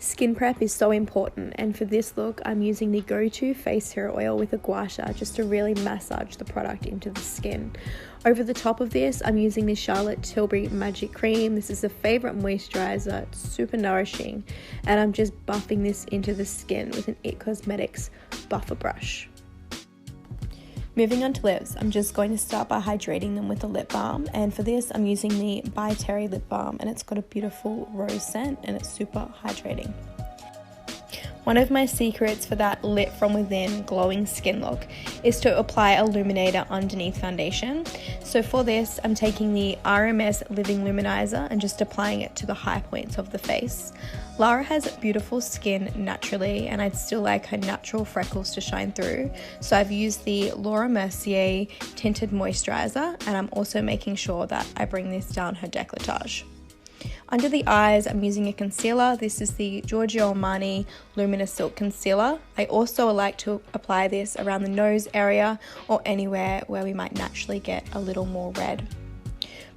Skin prep is so important, and for this look I'm using the Go-To face hair oil with a gua sha just to really massage the product into the skin. Over the top of this I'm using the Charlotte Tilbury Magic Cream. This is a favourite moisturiser, it's super nourishing, and I'm just buffing this into the skin with an IT Cosmetics buffer brush. Moving on to lips, I'm just going to start by hydrating them with a lip balm, and for this I'm using the By Terry lip balm, and it's got a beautiful rose scent and it's super hydrating. One of my secrets for that lit from within glowing skin look is to apply illuminator underneath foundation. So for this I'm taking the RMS Living Luminizer and just applying it to the high points of the face. Lara has beautiful skin naturally, and I'd still like her natural freckles to shine through, so I've used the Laura Mercier Tinted Moisturizer, and I'm also making sure that I bring this down her décolletage. Under the eyes, I'm using a concealer. This is the Giorgio Armani Luminous Silk Concealer. I also like to apply this around the nose area or anywhere where we might naturally get a little more red.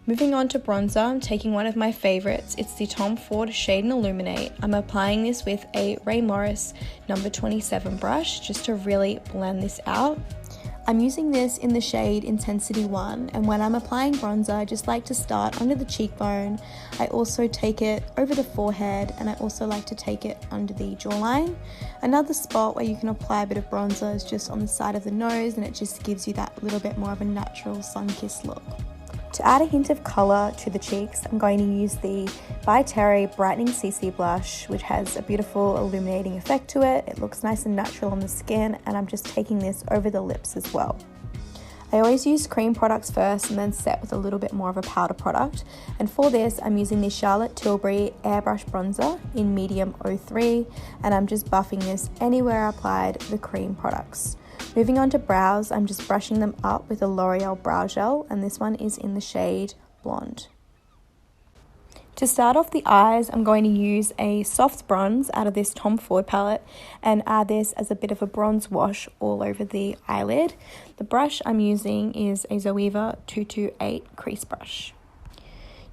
Moving on to bronzer, I'm taking one of my favourites. It's the Tom Ford Shade and Illuminate. I'm applying this with a Ray Morris number 27 brush just to really blend this out. I'm using this in the shade Intensity 1, and when I'm applying bronzer, I just like to start under the cheekbone. I also take it over the forehead, and I also like to take it under the jawline. Another spot where you can apply a bit of bronzer is just on the side of the nose, and it just gives you that little bit more of a natural sun-kissed look. To add a hint of colour to the cheeks, I'm going to use the By Terry Brightening CC Blush, which has a beautiful illuminating effect to it. It looks nice and natural on the skin, and I'm just taking this over the lips as well. I always use cream products first and then set with a little bit more of a powder product. And for this, I'm using the Charlotte Tilbury Airbrush Bronzer in medium 03, and I'm just buffing this anywhere I applied the cream products. Moving on to brows, I'm just brushing them up with a L'Oreal Brow Gel, and this one is in the shade Blonde. To start off the eyes, I'm going to use a soft bronze out of this Tom Ford palette and add this as a bit of a bronze wash all over the eyelid. The brush I'm using is a Zoeva 228 crease brush.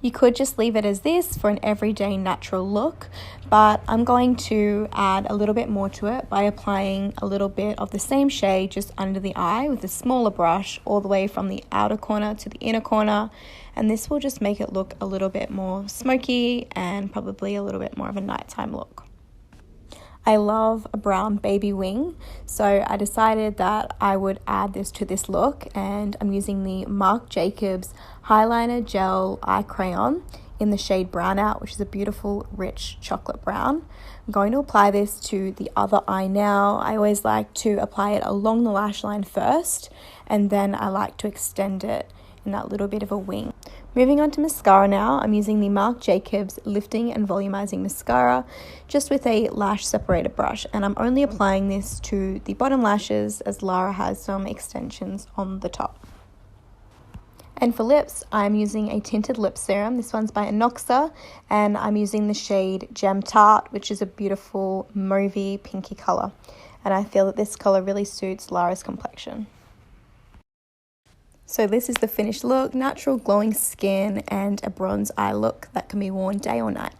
You could just leave it as this for an everyday natural look, but I'm going to add a little bit more to it by applying a little bit of the same shade just under the eye with a smaller brush all the way from the outer corner to the inner corner, and this will just make it look a little bit more smoky and probably a little bit more of a nighttime look. I love a brown baby wing, so I decided that I would add this to this look, and I'm using the Marc Jacobs Highliner Gel Eye Crayon in the shade Brown Out, which is a beautiful rich chocolate brown. I'm going to apply this to the other eye now. I always like to apply it along the lash line first, and then I like to extend it in that little bit of a wing. Moving on to mascara now, I'm using the Marc Jacobs Lifting and Volumizing Mascara just with a lash separator brush, and I'm only applying this to the bottom lashes as Lara has some extensions on the top. And for lips, I'm using a tinted lip serum. This one's by Anoxa, and I'm using the shade Gem Tart, which is a beautiful mauvey pinky color, and I feel that this color really suits Lara's complexion. So this is the finished look, natural glowing skin and a bronze eye look that can be worn day or night.